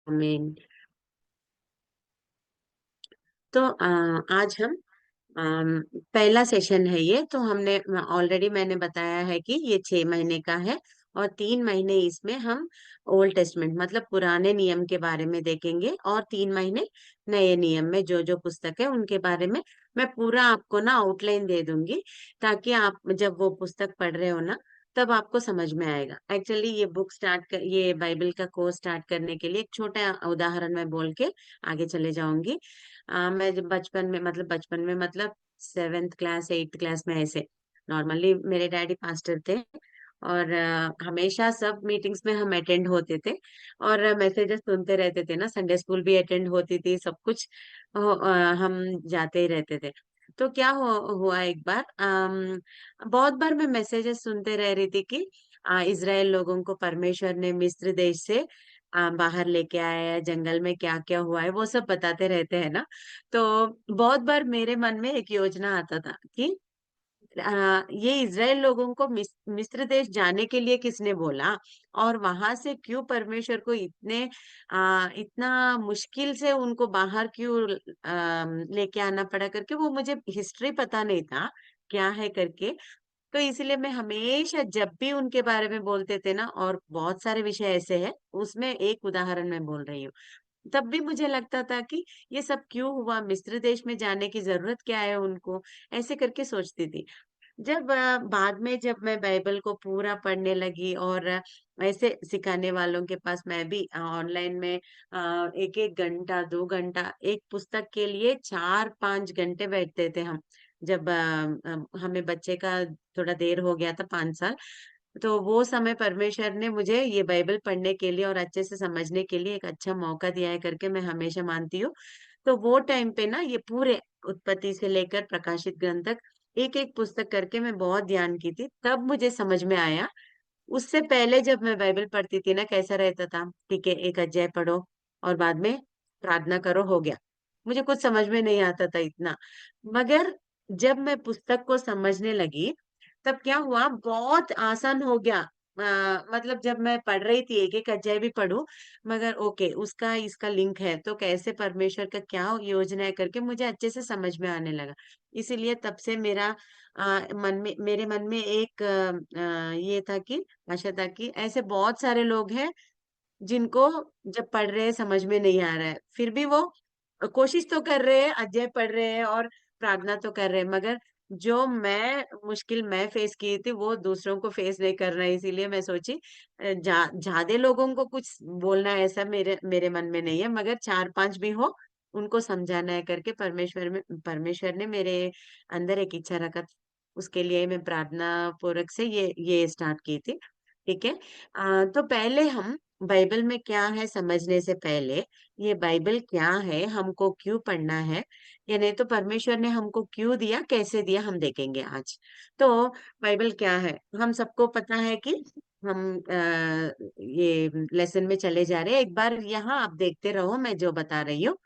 आमीन। तो आज हम पहला सेशन है ये। तो हमने ऑलरेडी मैंने बताया है कि ये 6 महीने का है और 3 महीने इसमें हम ओल्ड टेस्टमेंट मतलब पुराने नियम के बारे में देखेंगे और 3 महीने नए नियम में जो जो पुस्तक है उनके बारे में मैं पूरा आपको ना आउटलाइन दे दूंगी, ताकि आप जब वो पुस्तक पढ़ रहे हो ना तब आपको समझ में आएगा। एक्चुअली ये बाइबल का कोर्स स्टार्ट करने के लिए एक छोटा उदाहरण मैं बोल के आगे चले जाऊंगी। मैं जब बचपन में मतलब 7th क्लास 8th क्लास में ऐसे नॉर्मली मेरे डैडी पास्टर थे और हमेशा सब मीटिंग्स में हम अटेंड होते थे और मैसेजेस सुनते रहते थे ना। संडे स्कूल भी अटेंड होती थी, सब कुछ हम जाते ही रहते थे। तो क्या हुआ एक बार, बहुत बार मैं मैसेजेस सुनते रह रही थी कि इजराइल लोगों को परमेश्वर ने मिस्र देश से बाहर लेके आया है, जंगल में क्या क्या हुआ है वो सब बताते रहते हैं ना। तो बहुत बार मेरे मन में एक योजना आता था कि ये इजराइल लोगों को मिस्र देश जाने के लिए किसने बोला, और वहां से क्यों परमेश्वर को इतना मुश्किल से उनको बाहर क्यों लेके आना पड़ा करके, वो मुझे हिस्ट्री पता नहीं था क्या है करके। तो इसलिए मैं हमेशा जब भी उनके बारे में बोलते थे ना, और बहुत सारे विषय ऐसे हैं, उसमें एक उदाहरण मैं बोल रही हूँ, तब भी मुझे लगता था कि ये सब क्यों हुआ, मिस्र देश में जाने की जरूरत क्या है उनको, ऐसे करके सोचती थी। जब बाद में जब मैं बाइबल को पूरा पढ़ने लगी और ऐसे सिखाने वालों के पास मैं भी ऑनलाइन में एक एक घंटा 2 घंटा एक पुस्तक के लिए 4 5 घंटे बैठते थे हम। जब हमें बच्चे का थोड़ा देर हो गया था 5 साल, तो वो समय परमेश्वर ने मुझे ये बाइबल पढ़ने के लिए और अच्छे से समझने के लिए एक अच्छा मौका दिया है करके मैं हमेशा मानती हूँ। तो वो टाइम पे ना ये पूरे उत्पत्ति से लेकर प्रकाशित ग्रंथ तक एक एक पुस्तक करके मैं बहुत ध्यान की थी, तब मुझे समझ में आया। उससे पहले जब मैं बाइबल पढ़ती थी ना कैसा रहता था, ठीक है एक अध्याय पढ़ो और बाद में प्रार्थना करो, हो गया। मुझे कुछ समझ में नहीं आता था इतना। मगर जब मैं पुस्तक को समझने लगी तब क्या हुआ, बहुत आसान हो गया। मतलब जब मैं पढ़ रही थी एक एक अध्याय भी पढ़ूं, मगर ओके उसका इसका लिंक है तो कैसे परमेश्वर का क्या योजना है करके मुझे अच्छे से समझ में आने लगा। इसीलिए तब से मेरे मन में एक ये था कि आशा था कि ऐसे बहुत सारे लोग हैं जिनको जब पढ़ रहे हैं समझ में नहीं आ रहा है, फिर भी वो कोशिश तो कर रहे हैं, अध्याय पढ़ रहे हैं और प्रार्थना तो कर रहे हैं, मगर जो मैं मुश्किल मैं फेस की थी वो दूसरों को फेस नहीं कर रहा है। इसीलिए मैं सोची ज्यादा लोगों को कुछ बोलना है ऐसा मेरे मेरे मन में नहीं है, मगर 4 5 भी हो उनको समझाना है करके परमेश्वर ने मेरे अंदर एक इच्छा रखा था। उसके लिए मैं प्रार्थना पूर्वक से ये स्टार्ट की थी। ठीक है। तो पहले हम बाइबल में क्या है समझने से पहले, ये बाइबल क्या है, हमको क्यों पढ़ना है, या नहीं तो परमेश्वर ने हमको क्यों दिया, कैसे दिया, हम देखेंगे आज। तो बाइबल क्या है, हम सबको पता है कि हम ये लेसन में चले जा रहे हैं। एक बार यहाँ आप देखते रहो मैं जो बता रही हूँ।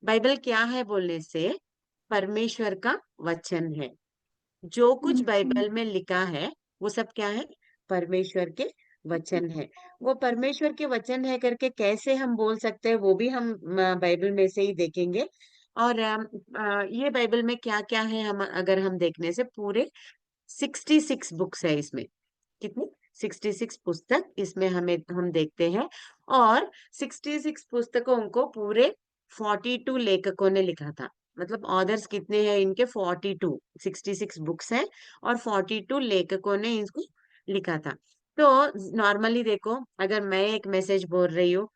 बाइबल क्या है बोलने से, परमेश्वर का वचन है। जो कुछ हम्म। बाइबल में लिखा है वो सब क्या है, परमेश्वर के वचन है। वो परमेश्वर के वचन है करके कैसे हम बोल सकते हैं वो भी हम बाइबल में से ही देखेंगे। और ये बाइबल में क्या क्या है, हम अगर हम देखने से पूरे 66 बुक्स है इसमें। कितनी, 66 पुस्तक इसमें हम देखते हैं। और 66 पुस्तकों को पूरे 42 लेखकों ने लिखा था। मतलब ऑथर्स कितने हैं इनके, 42, 66 बुक्स हैं और 42 लेखकों ने इसको लिखा था। तो नॉर्मली देखो, अगर मैं एक मैसेज बोल रही हूँ,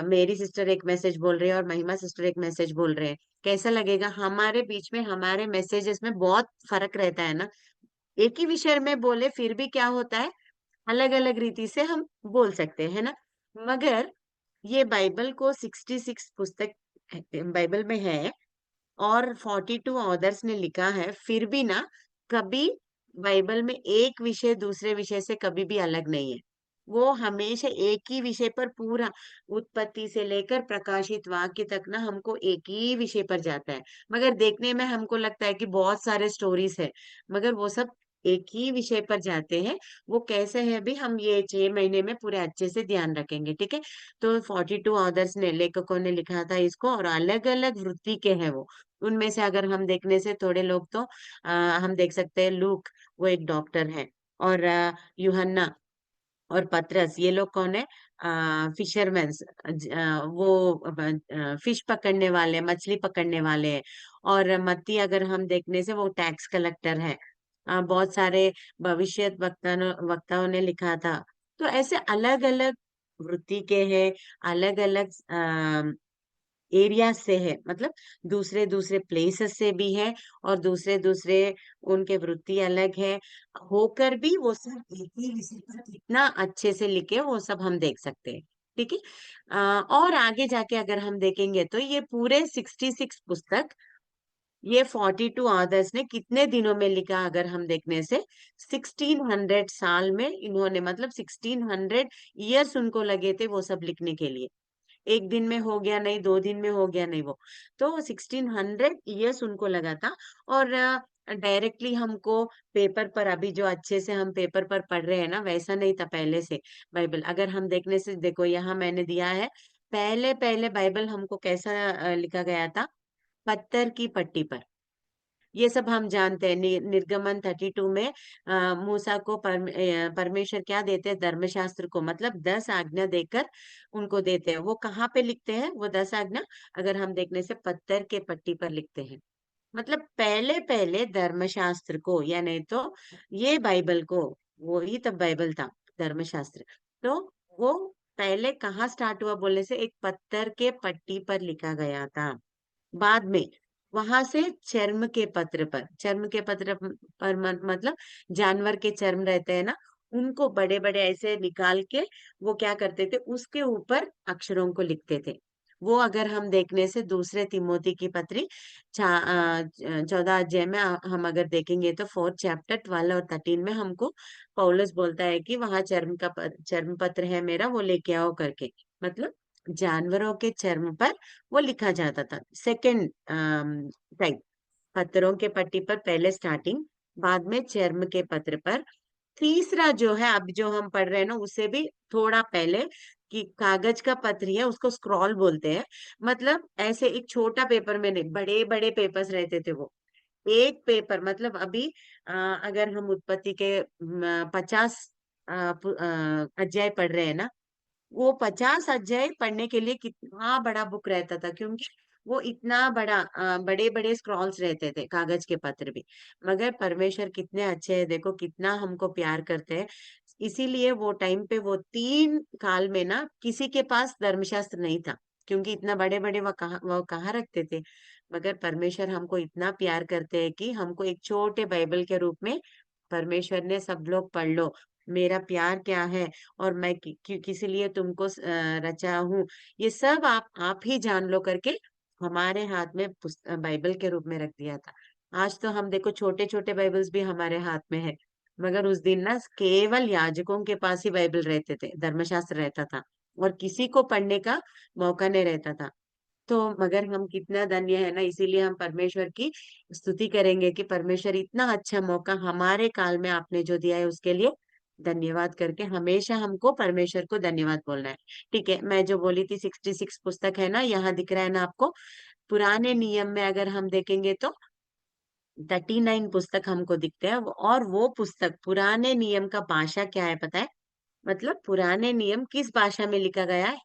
मेरी सिस्टर एक मैसेज बोल रही है और महिमा सिस्टर एक मैसेज बोल रहे हैं, कैसा लगेगा, हमारे बीच में हमारे मैसेजेस में बहुत फर्क रहता है ना। एक ही विषय में बोले फिर भी क्या होता है, अलग अलग रीति से हम बोल सकते हैं ना। मगर ये बाइबल को 66 पुस्तक बाइबल में है और 42 ऑथर्स ने लिखा है, फिर भी ना कभी बाइबल में एक विषय दूसरे विषय से कभी भी अलग नहीं है। वो हमेशा एक ही विषय पर पूरा उत्पत्ति से लेकर प्रकाशित वाक्य तक ना हमको एक ही विषय पर जाता है। मगर देखने में हमको लगता है कि बहुत सारे स्टोरीज है, मगर वो सब एक ही विषय पर जाते हैं, वो कैसे है भी हम ये 6 महीने में पूरे अच्छे से ध्यान रखेंगे, ठीक है। तो 42 ऑथर्स ने, लेखकों ने लिखा था इसको, और अलग अलग वृत्ति के हैं वो। उनमें से अगर हम देखने से थोड़े लोग तो हम देख सकते हैं, लूक, वो एक डॉक्टर है। और यूहन्ना और पतरस, ये लोग कौन है? फिशरमैन, वो फिश पकड़ने वाले, मछली पकड़ने वाले हैं। और मत्ती अगर हम देखने से, वो टैक्स कलेक्टर है। बहुत सारे भविष्य वक्ताओं ने लिखा था। तो ऐसे अलग अलग वृत्ति के हैं, अलग अलग एरिया से है, मतलब दूसरे दूसरे प्लेसेस से भी है, और दूसरे दूसरे उनके वृत्ति अलग है, होकर भी वो सब एक ही विषय पर कितना अच्छे से लिखे, वो सब हम देख सकते हैं, ठीक है। और आगे जाके अगर हम देखेंगे तो ये पूरे 66 पुस्तक, ये 42 ऑथर्स ने कितने दिनों में लिखा, अगर हम देखने से 1600 साल में इन्होंने, मतलब 1600 ईयर्स उनको लगे थे वो सब लिखने के लिए। एक दिन में हो गया नहीं, 2 दिन में हो गया नहीं वो, तो 1600 ईयर्स उनको लगा था। और डायरेक्टली हमको पेपर पर, अभी जो अच्छे से हम पेपर पर पढ़ रहे हैं ना, वैसा नहीं था पहले से। बाइबल अगर हम देखने से, देखो यहाँ मैंने दिया है, पहले पहले बाइबल हमको कैसा लिखा गया था, पत्थर की पट्टी पर। ये सब हम जानते हैं। निर्गमन 32 में मूसा को परमेश्वर क्या देते हैं, धर्मशास्त्र को, मतलब 10 आज्ञा देकर उनको देते हैं। वो कहाँ पे लिखते हैं वो 10 आज्ञा? अगर हम देखने से पत्थर के पट्टी पर लिखते हैं। मतलब पहले पहले धर्मशास्त्र को, या नहीं तो ये बाइबल को, वो ही तब बाइबल था, धर्मशास्त्र। तो वो पहले कहाँ स्टार्ट हुआ बोलने से, एक पत्थर के पट्टी पर लिखा गया था। बाद में वहां से चर्म के पत्र पर, चर्म के पत्र पर मतलब जानवर के चर्म रहते हैं ना, उनको बड़े बड़े ऐसे निकाल के वो क्या करते थे, उसके ऊपर अक्षरों को लिखते थे। वो अगर हम देखने से दूसरे तिमोथी की पत्री 14 अध्याय में हम अगर देखेंगे तो 4 चैप्टर 12 और 13 में हमको पौलुस बोलता है कि वहां चर्म पत्र है मेरा, वो लेके आओ करके। मतलब जानवरों के चर्म पर वो लिखा जाता था, सेकंड टाइप। पत्थरों के पट्टी पर पहले स्टार्टिंग, बाद में चर्म के पत्र पर। तीसरा जो है अब जो हम पढ़ रहे हैं ना, उसे भी थोड़ा पहले, कि कागज का पत्र ही है, उसको स्क्रॉल बोलते हैं। मतलब ऐसे एक छोटा पेपर में नहीं, बड़े बड़े पेपर्स रहते थे वो। एक पेपर मतलब अभी अगर हम उत्पत्ति के 50 अध्याय पढ़ रहे हैं ना, वो 50 अध्याय पढ़ने के लिए कितना बड़ा बुक रहता था, क्योंकि वो इतना बड़ा, बड़े बड़े स्क्रॉल्स रहते थे, कागज के पत्र भी। मगर परमेश्वर कितने अच्छे हैं, देखो कितना हमको प्यार करते हैं। इसीलिए वो टाइम पे, वो 3 काल में ना, किसी के पास धर्मशास्त्र नहीं था, क्योंकि इतना बड़े बड़े वो कहाँ रखते थे। मगर परमेश्वर हमको इतना प्यार करते हैं कि हमको एक छोटे बाइबल के रूप में परमेश्वर ने, सब लोग पढ़ लो मेरा प्यार क्या है, और मैं किसी लिए तुमको रचा हूँ, ये सब आप ही जान लो करके हमारे हाथ में बाइबल के रूप में रख दिया था। आज तो हम देखो छोटे छोटे बाइबल्स भी हमारे हाथ में है, मगर उस दिन ना केवल याजकों के पास ही बाइबल रहते थे, धर्मशास्त्र रहता था, और किसी को पढ़ने का मौका नहीं रहता था। तो मगर हम कितना धन्य है ना, इसीलिए हम परमेश्वर की स्तुति करेंगे कि परमेश्वर इतना अच्छा मौका हमारे काल में आपने जो दिया है, उसके लिए धन्यवाद करके हमेशा हमको परमेश्वर को धन्यवाद बोलना है। ठीक है, मैं जो बोली थी 66 पुस्तक है ना, यहाँ दिख रहा है ना आपको। पुराने नियम में अगर हम देखेंगे तो 39 पुस्तक हमको दिखते हैं, और वो पुस्तक, पुराने नियम का भाषा क्या है पता है? मतलब पुराने नियम किस भाषा में लिखा गया है?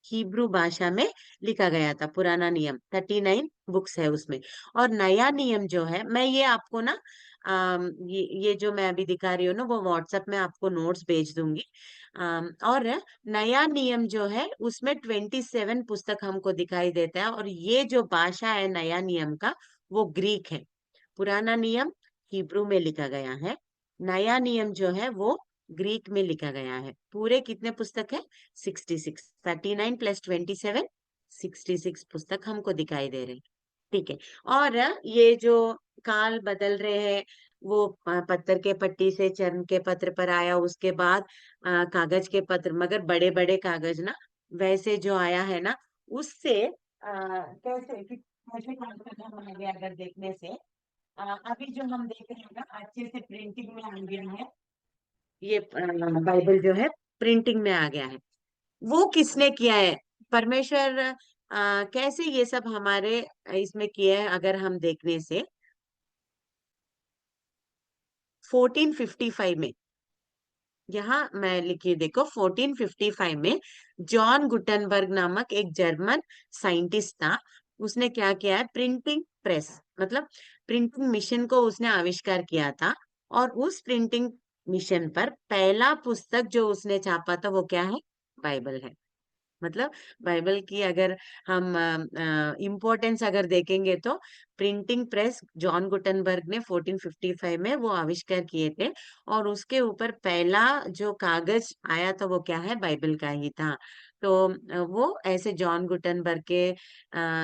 हिब्रू भाषा में लिखा गया था पुराना नियम। 39 बुक्स है उसमें। और नया नियम जो है, मैं ये आपको ना ये जो मैं अभी दिखा रही हूँ ना, वो व्हाट्सएप में आपको नोट्स भेज दूंगी। और नया नियम जो है उसमें 27 पुस्तक हमको दिखाई देता है, और ये जो भाषा है नया नियम का, वो ग्रीक है। पुराना नियम हिब्रू में लिखा गया है, नया नियम जो है वो ग्रीक में लिखा गया है। पूरे कितने पुस्तक है? 66, 39 प्लस 27, 66 पुस्तक हमको दिखाई दे रहे हैं। ठीक है। और ये जो काल बदल रहे हैं, वो पत्थर के पट्टी से चर्म के पत्र पर आया, उसके बाद कागज के पत्र, मगर बड़े बड़े कागज ना, वैसे जो आया है ना, उससे कैसे कैसे काम करना, हमारे अगर देखने से अभी जो हम देख रहे हैं ना अच्छे से प्रिंटिंग में आ गया है, ये बाइबल जो है प्रिंटिंग में आ गया है। वो किसने किया है? परमेश्वर। कैसे ये सब हमारे इसमें किया है अगर हम देखने से 1455 में, यहाँ मैं लिखी देखो 1455 में जॉन गुटनबर्ग नामक एक जर्मन साइंटिस्ट था। उसने क्या किया है, प्रिंटिंग प्रेस मतलब प्रिंटिंग मिशन को उसने आविष्कार किया था। और उस प्रिंटिंग मिशन पर पहला पुस्तक जो उसने छापा था वो क्या है? बाइबल है। मतलब बाइबल की अगर हम इम्पोर्टेंस अगर देखेंगे तो प्रिंटिंग प्रेस जॉन गुटनबर्ग ने 1455 में वो आविष्कार किए थे। और उसके ऊपर पहला जो कागज आया था वो क्या है? बाइबल का ही था। तो वो ऐसे जॉन गुटनबर्ग के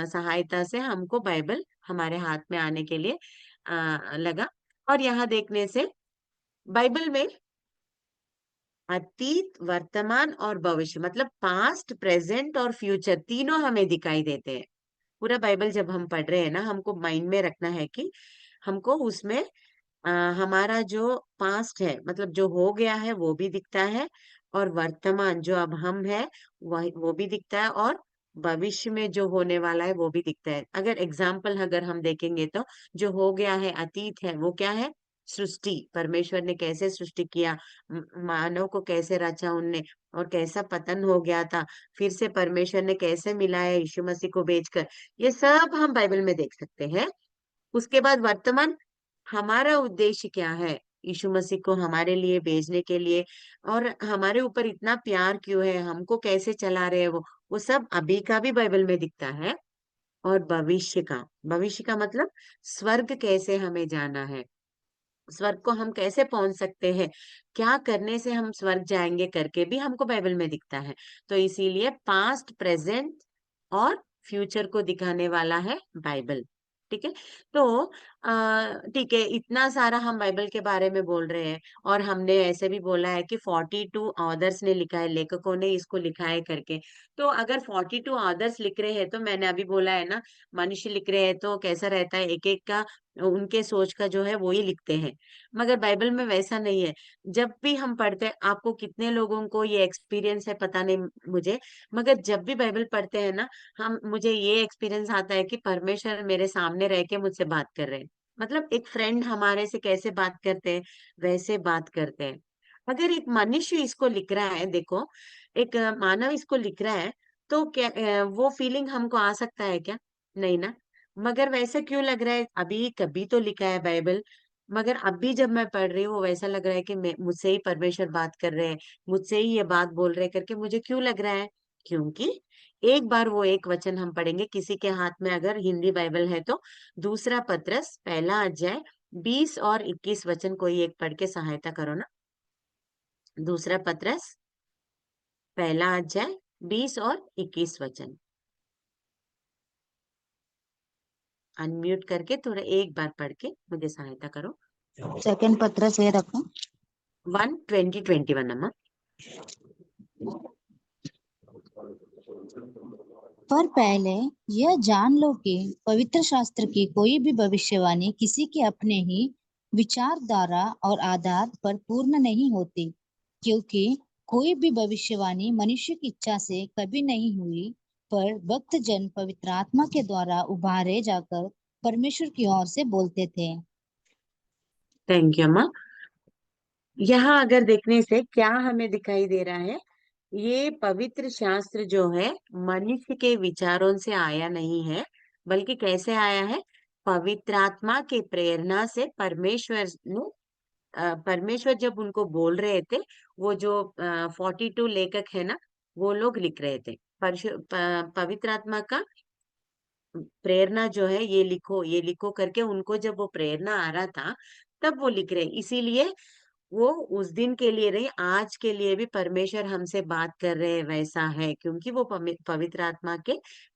सहायता से हमको बाइबल हमारे हाथ में आने के लिए लगा। और यहाँ देखने से बाइबल में अतीत, वर्तमान और भविष्य मतलब पास्ट, प्रेजेंट और फ्यूचर तीनों हमें दिखाई देते हैं। पूरा बाइबल जब हम पढ़ रहे हैं ना, हमको माइंड में रखना है कि हमको उसमें हमारा जो पास्ट है मतलब जो हो गया है वो भी दिखता है, और वर्तमान जो अब हम है वो भी दिखता है, और भविष्य में जो होने वाला है वो भी दिखता है। अगर एग्जाम्पल अगर हम देखेंगे तो जो हो गया है अतीत है वो क्या है? सृष्टि, परमेश्वर ने कैसे सृष्टि किया, मानव को कैसे रचा उनने, और कैसा पतन हो गया था, फिर से परमेश्वर ने कैसे मिलाया यीशु मसीह को भेजकर, ये सब हम बाइबल में देख सकते हैं। उसके बाद वर्तमान, हमारा उद्देश्य क्या है यीशु मसीह को हमारे लिए भेजने के लिए, और हमारे ऊपर इतना प्यार क्यों है, हमको कैसे चला रहे हैं वो सब अभी का भी बाइबल में दिखता है। और भविष्य का मतलब स्वर्ग कैसे हमें जाना है, स्वर्ग को हम कैसे पहुंच सकते हैं, क्या करने से हम स्वर्ग जाएंगे करके भी हमको बाइबल में दिखता है। तो इसीलिए पास्ट, प्रेजेंट और फ्यूचर को दिखाने वाला है बाइबल। ठीक है। तो ठीक है, इतना सारा हम बाइबल के बारे में बोल रहे हैं, और हमने ऐसे भी बोला है कि 42 ऑथर्स ने लिखा है, लेखकों ने इसको लिखा है करके। तो अगर 42 ऑथर्स लिख रहे हैं तो मैंने अभी बोला है ना, मनुष्य लिख रहे हैं तो कैसा रहता है, एक एक का उनके सोच का जो है वो ही लिखते हैं। मगर बाइबल में वैसा नहीं है। जब भी हम पढ़ते हैं, आपको कितने लोगों को ये एक्सपीरियंस है पता नहीं मुझे, मगर जब भी बाइबल पढ़ते हैं ना, हम मुझे ये एक्सपीरियंस आता है कि परमेश्वर मेरे सामने रह के मुझसे बात कर रहे हैं। मतलब एक फ्रेंड हमारे से कैसे बात करते हैं वैसे बात करते हैं। अगर एक मनुष्य इसको लिख रहा है, देखो एक मानव इसको लिख रहा है, तो क्या वो फीलिंग हमको आ सकता है क्या? नहीं ना। मगर वैसे क्यों लग रहा है, अभी कभी तो लिखा है बाइबल, मगर अभी जब मैं पढ़ रही हूँ वैसा लग रहा है कि मैं मुझसे ही परमेश्वर बात कर रहे हैं, मुझसे ही ये बात बोल रहे हैं करके मुझे क्यों लग रहा है? क्योंकि एक बार वो एक वचन हम पढ़ेंगे, किसी के हाथ में अगर हिंदी बाइबल है तो दूसरा पत्रस पहला अध्याय 20 और 21 वचन कोई एक पढ़ के सहायता करो ना। दूसरा पत्रस पहला अध्याय 20 और 21 वचन अनम्यूट करके थोड़ा एक बार पढ़ के मुझे सहायता करो। सेकंड पत्र से रखो 1:20-21 अम्मा। पर पहले यह जान लो कि पवित्र शास्त्र की कोई भी भविष्यवाणी किसी के अपने ही विचारधारा और आधार पर पूर्ण नहीं होती, क्योंकि कोई भी भविष्यवाणी मनुष्य की इच्छा से कभी नहीं हुई, पर भक्त जन पवित्र आत्मा के द्वारा उभारे जाकर परमेश्वर की ओर से बोलते थे। थैंक यू अम्मा। यहाँ अगर देखने से क्या हमें दिखाई दे रहा है, ये पवित्र शास्त्र जो है मनुष्य के विचारों से आया नहीं है, बल्कि कैसे आया है? पवित्र आत्मा के प्रेरणा से परमेश्वर ने परमेश्वर जब उनको बोल रहे थे, वो जो 42 लेखक है ना, वो लोग लिख रहे थे। पवित्र आत्मा का प्रेरणा जो है, ये लिखो करके उनको जब वो प्रेरणा आ रहा था तब वो लिख रहे। इसीलिए वो उस दिन के लिए नहीं, आज के लिए भी परमेश्वर हमसे बात कर रहे हैं वैसा है, क्योंकि वो पवित्र आत्मा के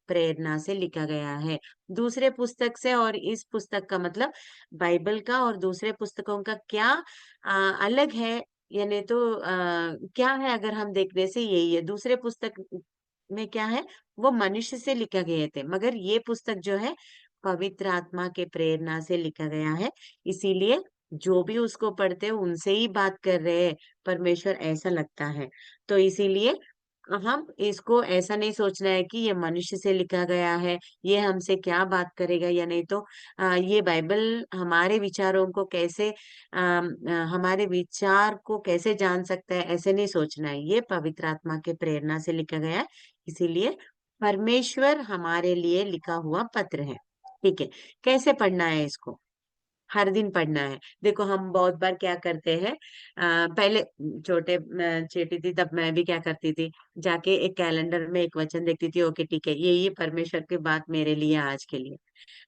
प्रेरणा से लिखा गया है। दूसरे पुस्तक से और इस पुस्तक का मतलब, बाइबल का और दूसरे पुस्तकों का क्या अलग है, यानी तो क्या है अगर हम देखने से यही है। दूसरे पुस्तक में क्या है, वो मनुष्य से लिखा गए थे, मगर ये पुस्तक जो है पवित्र आत्मा के प्रेरणा से लिखा गया है। इसीलिए जो भी उसको पढ़ते हैं उनसे ही बात कर रहे हैं परमेश्वर, ऐसा लगता है। तो इसीलिए हम इसको ऐसा नहीं सोचना है कि ये मनुष्य से लिखा गया है, ये हमसे क्या बात करेगा या नहीं। तो ये बाइबल हमारे विचारों को कैसे हमारे विचार को कैसे जान सकता है, ऐसे नहीं सोचना है। ये पवित्र आत्मा के प्रेरणा से लिखा गया है, इसीलिए परमेश्वर हमारे लिए लिखा हुआ पत्र है। ठीक है, कैसे पढ़ना है इसको? हर दिन पढ़ना है। देखो हम बहुत बार क्या करते हैं, पहले छोटी थी तब मैं भी क्या करती थी, जाके एक कैलेंडर में एक वचन देखती थी, ओके ठीक है, ये परमेश्वर की बात मेरे लिए आज के लिए।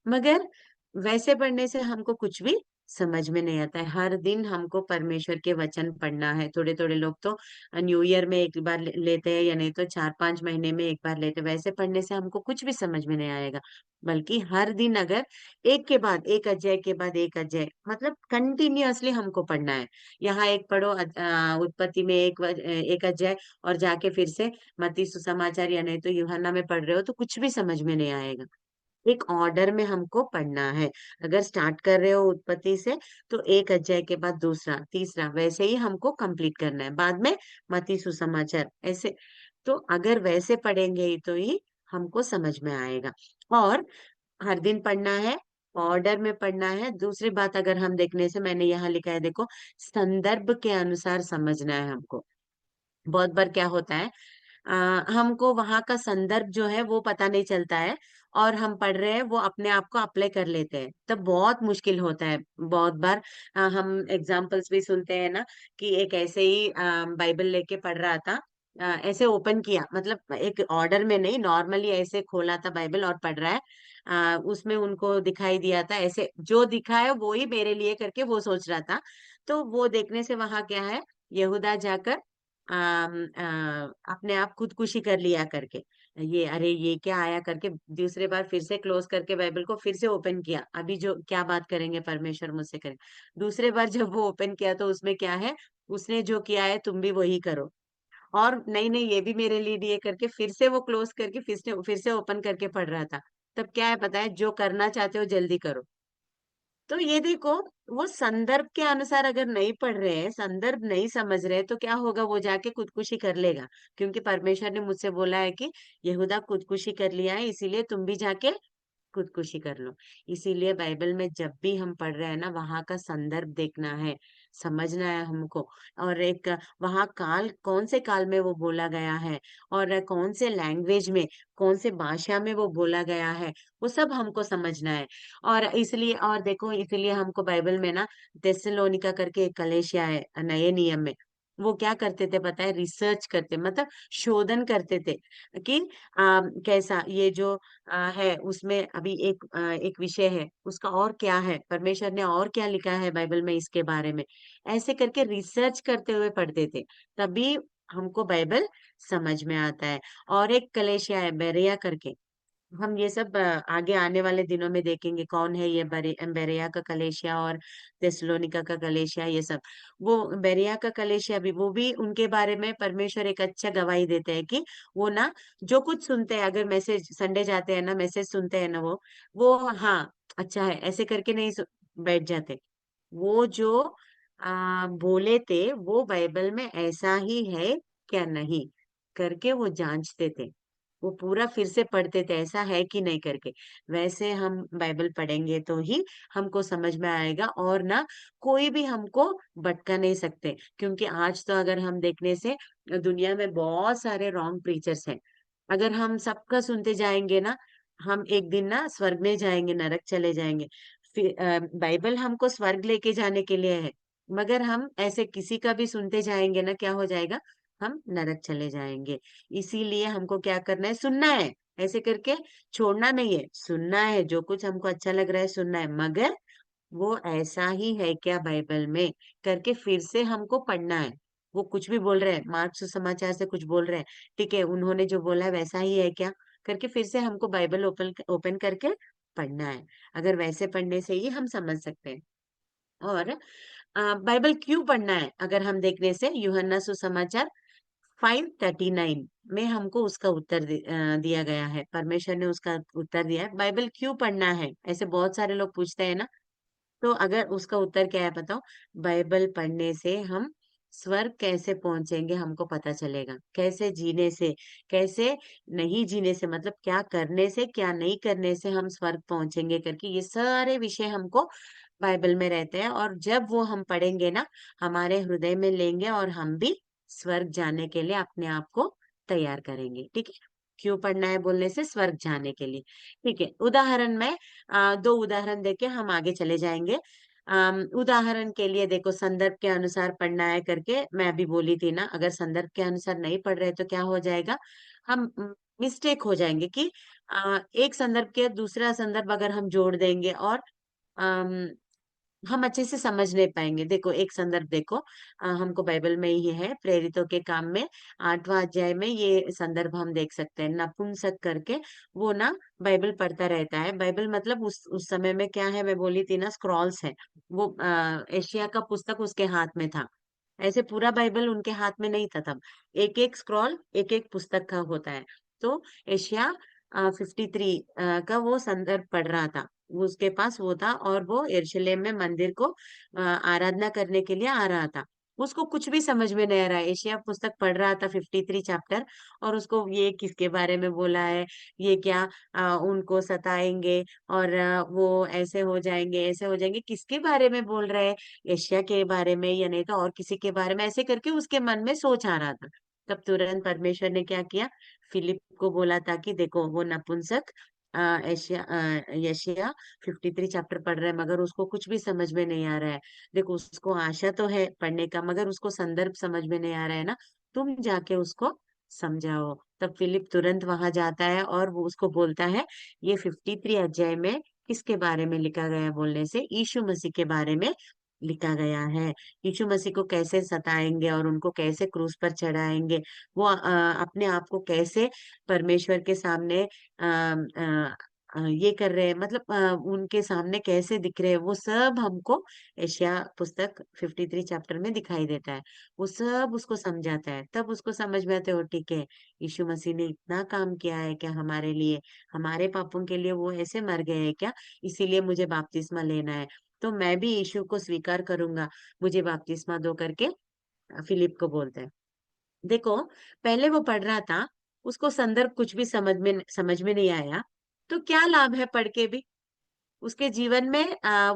मगर वैसे पढ़ने से हमको कुछ भी समझ में नहीं आता है। हर दिन हमको परमेश्वर के वचन पढ़ना है। थोड़े थोड़े लोग तो न्यू ईयर में एक बार लेते हैं, या नहीं तो 4-5 महीने में एक बार लेते हैं। वैसे पढ़ने से हमको कुछ भी समझ में नहीं आएगा। बल्कि हर दिन अगर एक के बाद एक अध्याय के बाद एक अध्याय, मतलब कंटिन्यूअसली हमको पढ़ना है। यहाँ एक पढ़ो, उत्पत्ति में एक अध्याय, और जाके फिर से मत्ती सुसमाचार या नहीं तो यूहन्ना में पढ़ रहे हो तो कुछ भी समझ में नहीं आएगा। एक ऑर्डर में हमको पढ़ना है। अगर स्टार्ट कर रहे हो उत्पत्ति से, तो एक अध्याय के बाद दूसरा, तीसरा, वैसे ही हमको कंप्लीट करना है। बाद में मत्ती सुसमाचार, ऐसे। तो अगर वैसे पढ़ेंगे ही तो ही हमको समझ में आएगा। और हर दिन पढ़ना है, ऑर्डर में पढ़ना है। दूसरी बात, अगर हम देखने से, मैंने यहाँ लिखा है देखो, संदर्भ के अनुसार समझना है हमको। बहुत बार क्या होता है, हमको वहां का संदर्भ जो है वो पता नहीं चलता है, और हम पढ़ रहे हैं वो अपने आप को अप्लाई कर लेते हैं, तब बहुत मुश्किल होता है। बहुत बार हम एग्जाम्पल्स भी सुनते हैं ना, कि एक ऐसे ही बाइबल लेके पढ़ रहा था, ऐसे ओपन किया, मतलब एक ऑर्डर में नहीं, नॉर्मली ऐसे खोला था बाइबल और पढ़ रहा है। उसमें उनको दिखाई दिया था, ऐसे जो दिखा है वो ही मेरे लिए करके वो सोच रहा था। तो वो देखने से वहां क्या है, यहूदा जाकर अपने आप खुदकुशी कर लिया करके, ये अरे ये क्या आया करके, दूसरे बार फिर से क्लोज करके बाइबल को फिर से ओपन किया, अभी जो क्या बात करेंगे परमेश्वर मुझसे करें। दूसरे बार जब वो ओपन किया तो उसमें क्या है, उसने जो किया है तुम भी वही करो। और नहीं नहीं ये भी मेरे लिए ये करके फिर से वो क्लोज करके फिर से ओपन करके पढ़ रहा था। तब क्या है पता है, जो करना चाहते हो जल्दी करो। तो ये देखो, वो संदर्भ के अनुसार अगर नहीं पढ़ रहे हैं, संदर्भ नहीं समझ रहे, तो क्या होगा, वो जाके खुदकुशी कर लेगा। क्योंकि परमेश्वर ने मुझसे बोला है कि यहूदा खुदकुशी कर लिया है, इसीलिए तुम भी जाके खुदकुशी कर लो। इसीलिए बाइबल में जब भी हम पढ़ रहे हैं ना, वहां का संदर्भ देखना है, समझना है हमको। और एक वहां काल, कौन से काल में वो बोला गया है, और कौन से लैंग्वेज में, कौन से भाषा में वो बोला गया है, वो सब हमको समझना है। और इसलिए, और देखो, इसलिए हमको बाइबल में ना थिस्सलुनीका करके एक कलीसिया है नए नियम में, वो क्या करते थे पता है, रिसर्च करते, मतलब शोधन करते थे कि कैसा ये जो है, उसमें अभी एक विषय है, उसका और क्या है, परमेश्वर ने और क्या लिखा है बाइबल में इसके बारे में, ऐसे करके रिसर्च करते हुए पढ़ते थे। तभी हमको बाइबल समझ में आता है। और एक कलेशिया है बेरिया करके, हम ये सब आगे आने वाले दिनों में देखेंगे कौन है ये बेरिया का कलेशिया और थिस्सलुनीका का कलेशिया, ये सब। वो बेरिया का कलेशिया भी, वो भी उनके बारे में परमेश्वर एक अच्छा गवाही देते हैं कि वो ना, जो कुछ सुनते हैं, अगर मैसेज संडे जाते हैं ना, मैसेज सुनते हैं ना, वो हाँ अच्छा है ऐसे करके नहीं बैठ जाते। वो जो बोले थे वो बाइबल में ऐसा ही है क्या नहीं करके वो जांचते थे। वो पूरा फिर से पढ़ते थे ऐसा है कि नहीं करके। वैसे हम बाइबल पढ़ेंगे तो ही हमको समझ में आएगा, और ना कोई भी हमको भटका नहीं सकते। क्योंकि आज तो अगर हम देखने से दुनिया में बहुत सारे रॉन्ग प्रीचर्स हैं। अगर हम सबका सुनते जाएंगे ना, हम एक दिन ना स्वर्ग में जाएंगे, नरक चले जाएंगे। फिर बाइबल हमको स्वर्ग लेके जाने के लिए है। मगर हम ऐसे किसी का भी सुनते जाएंगे ना, क्या हो जाएगा, हम नरक चले जाएंगे। इसीलिए हमको क्या करना है, सुनना है, ऐसे करके छोड़ना नहीं है, सुनना है, जो कुछ हमको अच्छा लग रहा है सुनना है, मगर वो ऐसा ही है क्या बाइबल में करके फिर से हमको पढ़ना है। वो कुछ भी बोल रहे हैं, मार्क्स समाचार से कुछ बोल रहे हैं, ठीक है, उन्होंने जो बोला है वैसा ही है क्या करके फिर से हमको बाइबल ओपन ओपन करके पढ़ना है। अगर वैसे पढ़ने से ही हम समझ सकते हैं। और बाइबल क्यों पढ़ना है, अगर हम देखने से यूहन्ना सुसमाचार 539 में हमको उसका उत्तर दिया गया है। परमेश्वर ने उसका उत्तर दिया है। बाइबल क्यों पढ़ना है, ऐसे बहुत सारे लोग पूछते हैं ना। तो अगर उसका उत्तर क्या है बताओ। बाइबल पढ़ने से हम स्वर्ग कैसे पहुंचेंगे हमको पता चलेगा, कैसे जीने से, कैसे नहीं जीने से, मतलब क्या करने से क्या नहीं करने से हम स्वर्ग पहुंचेंगे करके, ये सारे विषय हमको बाइबल में रहते हैं। और जब वो हम पढ़ेंगे ना, हमारे हृदय में लेंगे और हम भी स्वर्ग जाने के लिए अपने आप को तैयार करेंगे। ठीक है। क्यों पढ़ना है बोलने से, स्वर्ग जाने के लिए। ठीक है। उदाहरण में दो उदाहरण देके हम आगे चले जाएंगे। उदाहरण के लिए देखो, संदर्भ के अनुसार पढ़ना है करके मैं अभी बोली थी ना। अगर संदर्भ के अनुसार नहीं पढ़ रहे तो क्या हो जाएगा, हम मिस्टेक हो जाएंगे कि एक संदर्भ के दूसरा संदर्भ अगर हम जोड़ देंगे और हम अच्छे से समझ नहीं पाएंगे। देखो एक संदर्भ देखो, हमको बाइबल में ही है, प्रेरितों के काम में 8वां अध्याय में ये संदर्भ हम देख सकते हैं, नपुंसक करके। वो ना बाइबल पढ़ता रहता है। बाइबल मतलब उस समय में क्या है, मैं बोली थी ना, स्क्रॉल्स है। वो एशिया का पुस्तक उसके हाथ में था। ऐसे पूरा बाइबल उनके हाथ में नहीं था तब। एक एक स्क्रॉल एक एक पुस्तक का होता है। तो एशिया 53 का वो संदर्भ पढ़ रहा था। वो उसके पास वो था और वो यरूशलेम में मंदिर को आराधना करने के लिए आ रहा था। उसको कुछ भी समझ में नहीं आ रहा है। एशिया पुस्तक पढ़ रहा था 53 चैप्टर, और उसको ये किसके बारे में बोला है, ये क्या उनको सताएंगे और वो ऐसे हो जाएंगे, ऐसे हो जाएंगे, किसके बारे में बोल रहे हैं, एशिया के बारे में या नहीं तो और किसी के बारे में, ऐसे करके उसके मन में सोच आ रहा था। तब तुरंत परमेश्वर ने क्या किया, फिलिप को बोला था कि देखो वो नपुंसक यशायाह 53 चैप्टर पढ़ रहा है मगर उसको कुछ भी समझ में नहीं आ रहा है। देखो उसको आशा तो है पढ़ने का मगर उसको संदर्भ समझ में नहीं आ रहा है ना, तुम जाके उसको समझाओ। तब फिलिप तुरंत वहां जाता है और वो उसको बोलता है, ये 53 अध्याय में किसके बारे में लिखा गया है बोलने से, यीशु मसीह के बारे में लिखा गया है। यीशु मसीह को कैसे सताएंगे और उनको कैसे क्रूस पर चढ़ाएंगे, वो अपने आप को कैसे परमेश्वर के सामने ये कर रहे हैं, मतलब उनके सामने कैसे दिख रहे हैं, वो सब हमको एशिया पुस्तक 53 चैप्टर में दिखाई देता है। वो सब उसको समझाता है। तब उसको समझ में आता है, वो ठीक है, यीशु मसीह ने इतना काम किया है क्या हमारे लिए, हमारे पापों के लिए वो ऐसे मर गए हैं क्या, इसीलिए मुझे बपतिस्मा लेना है। तो मैं भी यीशु को स्वीकार करूंगा, मुझे बपतिस्मा दो करके फिलिप को बोलते हैं। देखो पहले वो पढ़ रहा था, उसको संदर्भ कुछ भी समझ में नहीं आया। तो क्या लाभ है पढ़ के भी, उसके जीवन में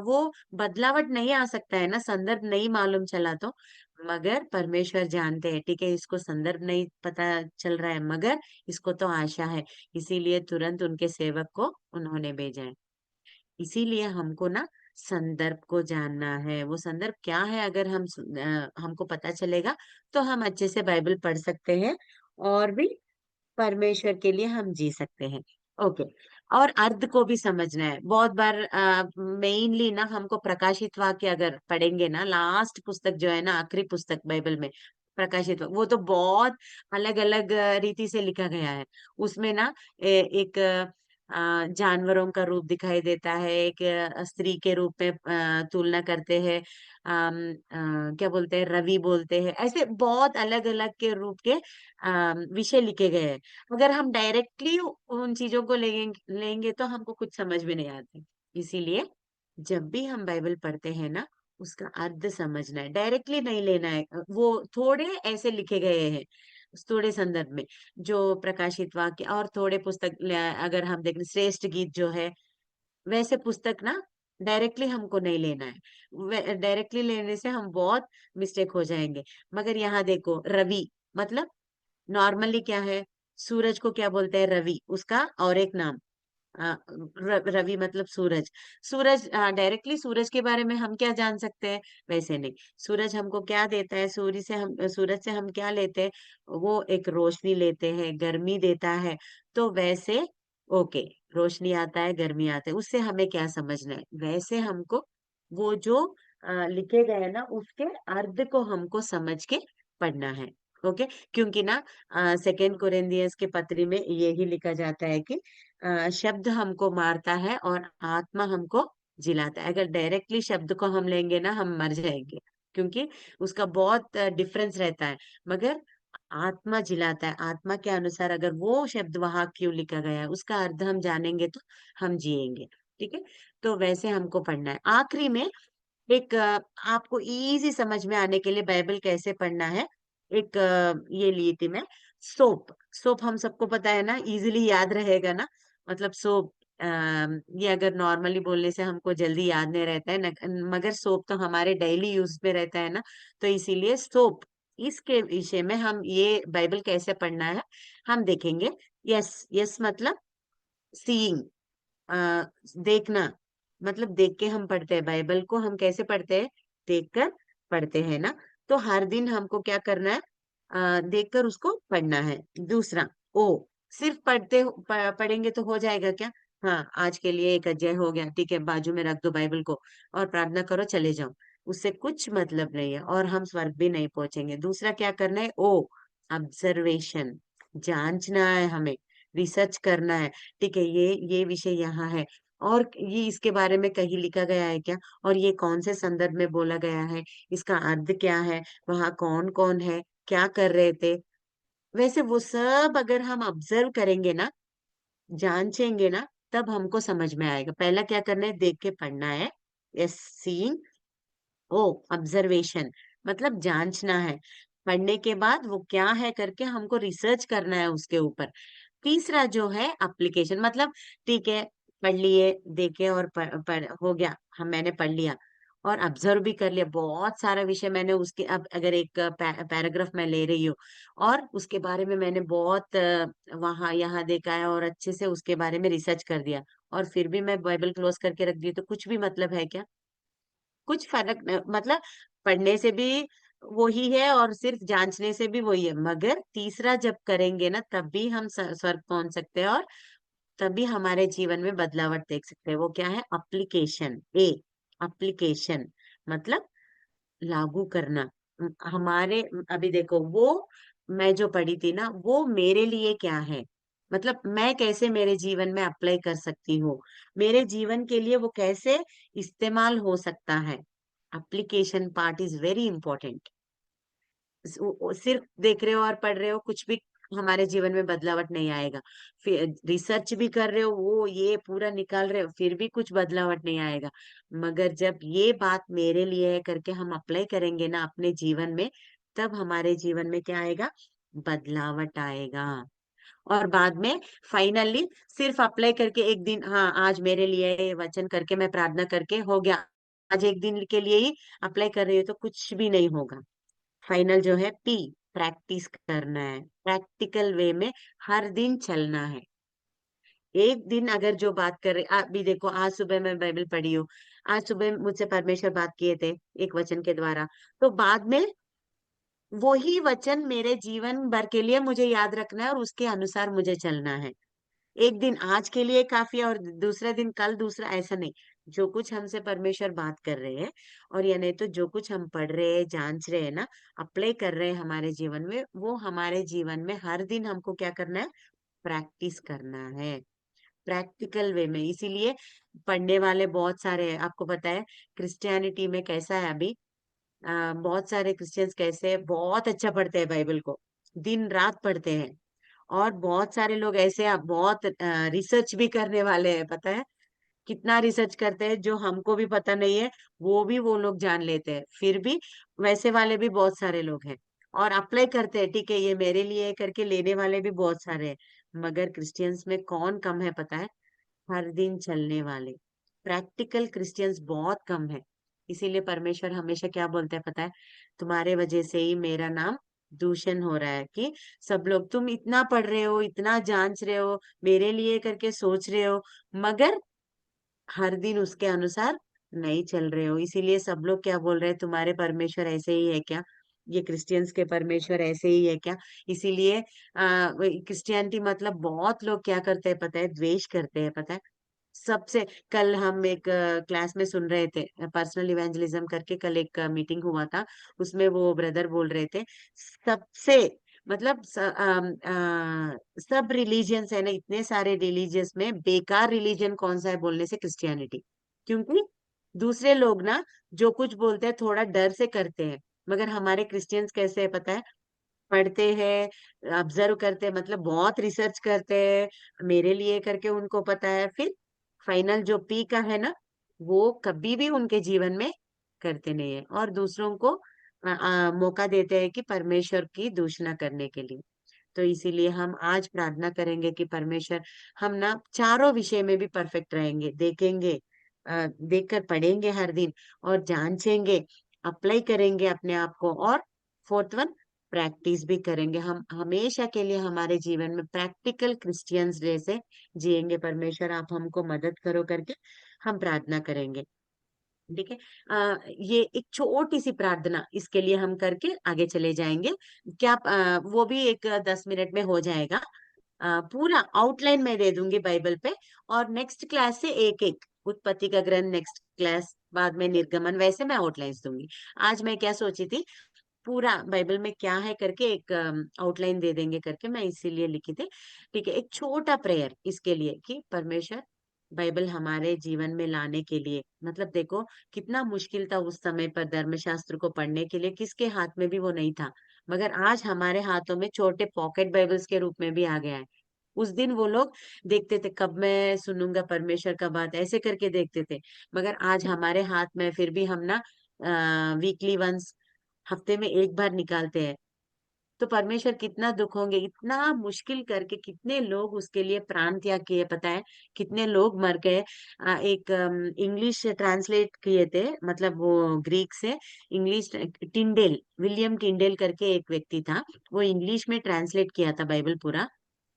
वो बदलावट नहीं आ सकता है ना, संदर्भ नहीं मालूम चला तो। मगर परमेश्वर जानते हैं, ठीक है इसको संदर्भ नहीं पता चल रहा है मगर इसको तो आशा है, इसीलिए तुरंत उनके सेवक को उन्होंने भेजा है। इसीलिए हमको ना संदर्भ को जानना है। वो संदर्भ क्या है, अगर हमको पता चलेगा तो हम अच्छे से बाइबल पढ़ सकते हैं और भी परमेश्वर के लिए हम जी सकते हैं। ओके। और अर्थ को भी समझना है। बहुत बार मेनली ना हमको प्रकाशित वाक्य अगर पढ़ेंगे ना, लास्ट पुस्तक जो है ना, आखिरी पुस्तक बाइबल में प्रकाशित वाक्य, वो तो बहुत अलग अलग रीति से लिखा गया है। उसमें ना एक जानवरों का रूप दिखाई देता है, एक स्त्री के रूप में तुलना करते हैं। क्या बोलते हैं, रवि बोलते हैं, ऐसे बहुत अलग अलग के रूप के विषय लिखे गए हैं। अगर हम डायरेक्टली उन चीजों को लेंगे तो हमको कुछ समझ में नहीं आते। इसीलिए जब भी हम बाइबल पढ़ते हैं ना, उसका अर्थ समझना है, डायरेक्टली नहीं लेना है। वो थोड़े ऐसे लिखे गए हैं थोड़े संदर्भ में, जो प्रकाशित वाक्य और थोड़े पुस्तक अगर हम देखें श्रेष्ठ गीत जो है, वैसे पुस्तक ना डायरेक्टली हमको नहीं लेना है। डायरेक्टली लेने से हम बहुत मिस्टेक हो जाएंगे। मगर यहाँ देखो, रवि मतलब नॉर्मली क्या है, सूरज को क्या बोलते हैं, रवि, उसका और एक नाम रवि मतलब सूरज। सूरज डायरेक्टली सूरज के बारे में हम क्या जान सकते हैं, वैसे नहीं। सूरज हमको क्या देता है, सूरज से हम क्या लेते हैं, वो एक रोशनी लेते हैं, गर्मी देता है। तो वैसे ओके, रोशनी आता है, गर्मी आता है, उससे हमें क्या समझना है, वैसे हमको वो जो लिखे गए ना उसके अर्थ को हमको समझ के पढ़ना है। ओके। क्योंकि ना सेकेंड कोरिन्थियंस के पत्री में यही लिखा जाता है कि शब्द हमको मारता है और आत्मा हमको जिलाता है। अगर डायरेक्टली शब्द को हम लेंगे ना, हम मर जाएंगे, क्योंकि उसका बहुत डिफरेंस रहता है। मगर आत्मा जिलाता है, आत्मा के अनुसार अगर वो शब्द वहां क्यों लिखा गया है उसका अर्थ हम जानेंगे तो हम जिएंगे। ठीक है, तो वैसे हमको पढ़ना है। आखिरी में एक आपको इजी समझ में आने के लिए बाइबल कैसे पढ़ना है, एक ये ली थी मैं, सोप। सोप हम सबको पता है ना, इजीली याद रहेगा ना, मतलब सोप। ये अगर नॉर्मली बोलने से हमको जल्दी याद नहीं रहता है मगर सोप तो हमारे डेली यूज में रहता है ना, तो इसीलिए सोप, इसके विषय में हम ये बाइबल कैसे पढ़ना है हम देखेंगे। यस, यस मतलब सीइंग, देखना, मतलब देख के हम पढ़ते हैं बाइबल को, हम कैसे पढ़ते हैं, देखकर पढ़ते हैं ना। तो हर दिन हमको क्या करना है, देखकर उसको पढ़ना है। दूसरा, ओ, सिर्फ पढ़ेंगे तो हो जाएगा क्या? हाँ, आज के लिए एक अध्याय हो गया, ठीक है, बाजू में रख दो बाइबल को और प्रार्थना करो, चले जाओ, उससे कुछ मतलब नहीं है और हम स्वर्ग भी नहीं पहुंचेंगे। दूसरा क्या करना है, ओ, ऑब्जर्वेशन, जांचना है हमें, रिसर्च करना है। ठीक है, ये विषय यहाँ है और ये इसके बारे में कहीं लिखा गया है क्या, और ये कौन से संदर्भ में बोला गया है, इसका अर्थ क्या है, वहां कौन कौन है, क्या कर रहे थे, वैसे वो सब अगर हम ऑब्जर्व करेंगे ना, जांचेंगे ना, तब हमको समझ में आएगा। पहला क्या करना है, देख के पढ़ना है, यस, सीइंग। ओ, ऑब्जर्वेशन मतलब जांचना है, पढ़ने के बाद वो क्या है करके हमको रिसर्च करना है उसके ऊपर। तीसरा जो है एप्लीकेशन, मतलब ठीक है, पढ़ लिए, देखे और हो गया, मैंने पढ़ लिया और ऑब्जर्व भी कर लिया, बहुत सारा विषय मैंने उसके, अब अगर एक पैराग्राफ मैं ले रही हूँ और उसके बारे में मैंने बहुत वहां यहाँ देखा है और अच्छे से उसके बारे में रिसर्च कर दिया, और फिर भी मैं बाइबल क्लोज करके रख दी, तो कुछ भी मतलब है क्या? कुछ फर्क मतलब पढ़ने से भी वही है और सिर्फ जांचने से भी वही है, मगर तीसरा जब करेंगे ना तब भी हम स्वर्ग पहुंच सकते हैं और तभी हमारे जीवन में बदलावट देख सकते हैं। वो क्या है, एप्लीकेशन, ए, एप्लीकेशन मतलब लागू करना। हमारे, अभी देखो वो मैं जो पढ़ी थी ना, वो मेरे लिए क्या है, मतलब मैं कैसे मेरे जीवन में अप्लाई कर सकती हूँ, मेरे जीवन के लिए वो कैसे इस्तेमाल हो सकता है। Application part is very important. सिर्फ देख रहे हो और पढ़ रहे हो, कुछ भी हमारे जीवन में बदलावट नहीं आएगा। फिर रिसर्च भी कर रहे हो, वो ये पूरा निकाल रहे हो, फिर भी कुछ बदलावट नहीं आएगा। मगर जब ये बात मेरे लिए है करके हम अप्लाई करेंगे ना अपने जीवन में, तब हमारे जीवन में क्या आएगा, बदलावट आएगा। और बाद में फाइनली सिर्फ अप्लाई करके एक दिन, हाँ आज मेरे लिए ये वचन करके मैं प्रार्थना करके हो गया, आज एक दिन के लिए ही अप्लाई कर रही हूँ, तो कुछ भी नहीं होगा। फाइनल जो है पी, प्रैक्टिस करना है, प्रैक्टिकल वे में हर दिन चलना है। एक दिन अगर जो बात कर रहे, अभी देखो आज सुबह मैं बाइबल पढ़ी हूँ, आज सुबह मुझसे परमेश्वर बात किए थे एक वचन के द्वारा, तो बाद में वही वचन मेरे जीवन भर के लिए मुझे याद रखना है और उसके अनुसार मुझे चलना है। एक दिन आज के लिए काफी है और दूसरा दिन कल दूसरा, ऐसा नहीं। जो कुछ हमसे परमेश्वर बात कर रहे हैं और या नहीं तो जो कुछ हम पढ़ रहे हैं, जांच रहे हैं ना, अप्लाई कर रहे हैं हमारे जीवन में, वो हमारे जीवन में हर दिन हमको क्या करना है, प्रैक्टिस करना है, प्रैक्टिकल वे में। इसीलिए पढ़ने वाले बहुत सारे हैं, आपको पता है क्रिश्चियनिटी में कैसा है अभी, बहुत सारे क्रिश्चियंस कैसे बहुत अच्छा पढ़ते हैं बाइबल को, दिन रात पढ़ते हैं। और बहुत सारे लोग ऐसे बहुत रिसर्च भी करने वाले हैं, पता है कितना रिसर्च करते हैं जो हमको भी पता नहीं है, वो लोग जान लेते हैं। फिर भी वैसे वाले भी बहुत सारे लोग हैं और अप्लाई करते हैं, ठीक है ये मेरे लिए है करके लेने वाले भी बहुत सारे हैं। मगर क्रिश्चियंस में कौन कम है पता है, हर दिन चलने वाले प्रैक्टिकल क्रिश्चियंस बहुत कम है। इसीलिए परमेश्वर हमेशा क्या बोलते हैं पता है, तुम्हारे वजह से ही मेरा नाम दूषण हो रहा है, कि सब लोग तुम इतना पढ़ रहे हो, इतना जांच रहे हो, मेरे लिए करके सोच रहे हो, मगर हर दिन उसके अनुसार नहीं चल रहे हो। इसीलिए सब लोग क्या बोल रहे हैं, तुम्हारे परमेश्वर ऐसे ही है क्या, ये क्रिश्चियंस के परमेश्वर ऐसे ही है क्या। इसीलिए क्रिश्चियनिटी मतलब बहुत लोग क्या करते हैं पता है, द्वेष करते हैं पता है सबसे। कल हम एक क्लास में सुन रहे थे, पर्सनल इवेंजलिज्म करके कल एक मीटिंग हुआ था, उसमें वो ब्रदर बोल रहे थे सबसे, मतलब सब रिलीजियंस है ना, इतने सारे रिलीजियस में बेकार रिलीजन कौन सा है बोलने से, क्रिश्चियनिटी। क्योंकि दूसरे लोग ना जो कुछ बोलते हैं थोड़ा डर से करते हैं, मगर हमारे क्रिश्चियंस कैसे है पता है, पढ़ते हैं, ऑब्जर्व करते हैं, मतलब बहुत रिसर्च करते हैं मेरे लिए करके उनको पता है, फिर फाइनल जो पी का है ना, वो कभी भी उनके जीवन में करते नहीं है, और दूसरों को मौका देते हैं कि परमेश्वर की दूषणा करने के लिए। तो इसीलिए हम आज प्रार्थना करेंगे कि परमेश्वर, हम ना चारों विषय में भी परफेक्ट रहेंगे, देखेंगे, देखकर पढ़ेंगे हर दिन, और जांचेंगे, अप्लाई करेंगे अपने आप को, और फोर्थ वन, प्रैक्टिस भी करेंगे। हम हमेशा के लिए हमारे जीवन में प्रैक्टिकल क्रिश्चियंस जैसे जिएंगे। परमेश्वर आप हमको मदद करो करके हम प्रार्थना करेंगे। ठीक है। ये एक छोटी सी प्रार्थना इसके लिए हम करके आगे चले जाएंगे। क्या वो भी एक 10 मिनट में हो जाएगा। पूरा आउटलाइन मैं दे दूंगी बाइबल पे, और नेक्स्ट क्लास से एक एक उत्पत्ति का ग्रंथ, नेक्स्ट क्लास बाद में निर्गमन, वैसे मैं आउटलाइंस दूंगी। आज मैं क्या सोची थी, पूरा बाइबल में क्या है करके एक आउटलाइन दे देंगे करके मैं इसीलिए लिखी थी। ठीक है, एक छोटा प्रेयर इसके लिए कि परमेश्वर, बाइबल हमारे जीवन में लाने के लिए, मतलब देखो कितना मुश्किल था उस समय पर धर्मशास्त्र को पढ़ने के लिए, किसके हाथ में भी वो नहीं था, मगर आज हमारे हाथों में छोटे पॉकेट बाइबल्स के रूप में भी आ गया है। उस दिन वो लोग देखते थे कब मैं सुनूंगा परमेश्वर का बात, ऐसे करके देखते थे, मगर आज हमारे हाथ में फिर भी हम ना वीकली वंस, हफ्ते में एक बार निकालते हैं। तो परमेश्वर कितना दुख होंगे, इतना मुश्किल करके कितने लोग उसके लिए प्राण त्याग किए, पता है कितने लोग मर गए। एक इंग्लिश ट्रांसलेट किए थे, मतलब वो ग्रीक से इंग्लिश, टिंडेल, विलियम टिंडेल करके एक व्यक्ति था, वो इंग्लिश में ट्रांसलेट किया था बाइबल पूरा।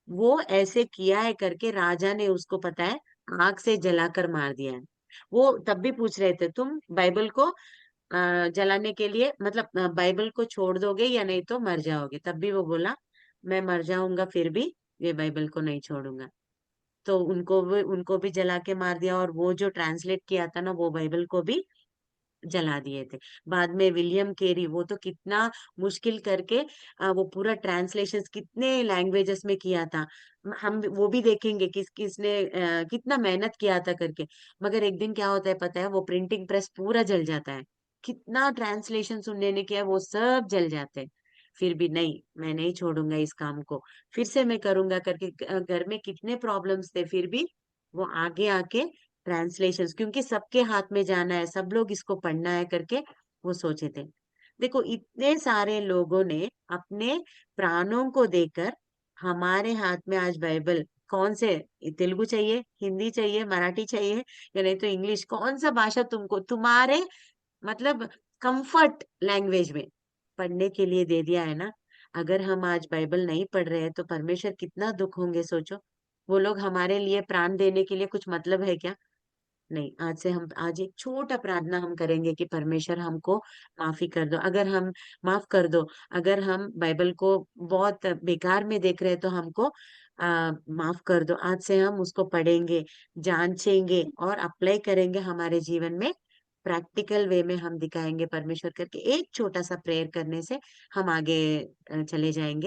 वो ऐसे किया है करके राजा ने उसको, पता है, आग से जलाकर मार दिया है। वो तब भी पूछ रहे थे, तुम बाइबल को जलाने के लिए, मतलब बाइबल को छोड़ दोगे या नहीं तो मर जाओगे, तब भी वो बोला मैं मर जाऊंगा फिर भी ये बाइबल को नहीं छोड़ूंगा। तो उनको भी जला के मार दिया, और वो जो ट्रांसलेट किया था ना वो बाइबल को भी जला दिए थे। बाद में विलियम केरी, वो तो कितना मुश्किल करके वो पूरा ट्रांसलेशन कितने लैंग्वेजेस में किया था। हम वो भी देखेंगे किस किसने कितना मेहनत किया था करके। मगर एक दिन क्या होता है पता है, वो प्रिंटिंग प्रेस पूरा जल जाता है, कितना ट्रांसलेशन सुनने ने किया वो सब जल जाते हैं। फिर भी नहीं, मैं नहीं छोड़ूंगा इस काम को, फिर से मैं करूंगा करके, घर में कितने प्रॉब्लम्स थे फिर भी वो आगे आके ट्रांसलेशंस, क्योंकि सबके हाथ में जाना है, सब लोग इसको पढ़ना है करके वो सोचे थे। देखो इतने सारे लोगों ने अपने प्राणों को देकर हमारे हाथ में आज बाइबल, कौन से, तेलुगु चाहिए, हिंदी चाहिए, मराठी चाहिए, या नहीं तो इंग्लिश, कौन सा भाषा तुमको तुम्हारे मतलब कंफर्ट लैंग्वेज में पढ़ने के लिए दे दिया है ना। अगर हम आज बाइबल नहीं पढ़ रहे हैं तो परमेश्वर कितना दुख होंगे, सोचो। वो लोग हमारे लिए प्राण देने के लिए कुछ मतलब है क्या? नहीं। आज से हम, आज एक छोटा प्रार्थना हम करेंगे कि परमेश्वर हमको माफी कर दो, अगर हम, माफ कर दो, अगर हम बाइबल को बहुत बेकार में देख रहे हैं तो हमको माफ कर दो। आज से हम उसको पढ़ेंगे, जांचेंगे और अप्लाई करेंगे हमारे जीवन में, प्रैक्टिकल वे में हम दिखाएंगे परमेश्वर करके। एक छोटा सा प्रेयर करने से हम आगे चले जाएंगे।